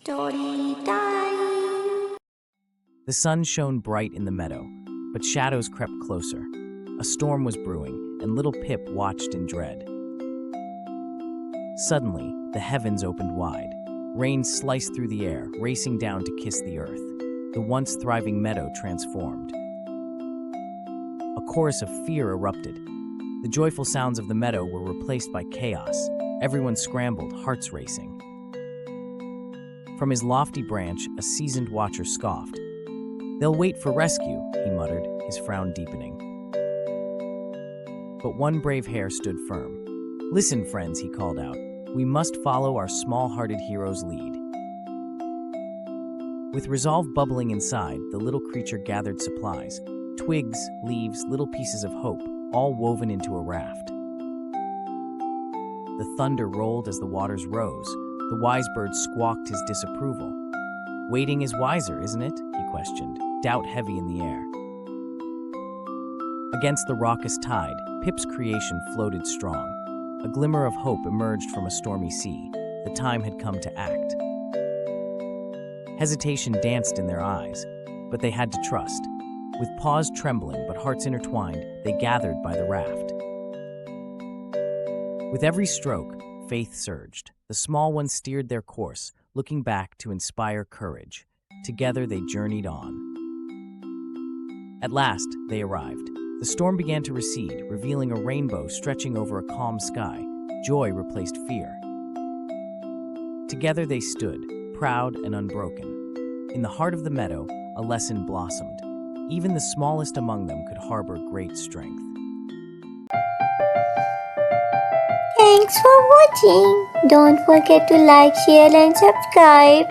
Story time. The sun shone bright in the meadow, but shadows crept closer. A storm was brewing, and little Pip watched in dread. Suddenly, the heavens opened wide. Rain sliced through the air, racing down to kiss the earth. The once thriving meadow transformed. A chorus of fear erupted. The joyful sounds of the meadow were replaced by chaos. Everyone scrambled, hearts racing. From his lofty branch, a seasoned watcher scoffed. "They'll wait for rescue," he muttered, his frown deepening. But one brave hare stood firm. "Listen, friends," he called out. "We must follow our small-hearted hero's lead." With resolve bubbling inside, the little creature gathered supplies. Twigs, leaves, little pieces of hope, all woven into a raft. The thunder rolled as the waters rose. The wise bird squawked his disapproval. "Waiting is wiser, isn't it?" he questioned, doubt heavy in the air. Against the raucous tide, Pip's creation floated strong. A glimmer of hope emerged from a stormy sea. The time had come to act. Hesitation danced in their eyes, but they had to trust. With paws trembling but hearts intertwined, they gathered by the raft. With every stroke, faith surged. The small ones steered their course, looking back to inspire courage. Together they journeyed on. At last, they arrived. The storm began to recede, revealing a rainbow stretching over a calm sky. Joy replaced fear. Together they stood, proud and unbroken. In the heart of the meadow, a lesson blossomed. Even the smallest among them could harbor great strength. Thanks for watching. Don't forget to like, share, and subscribe.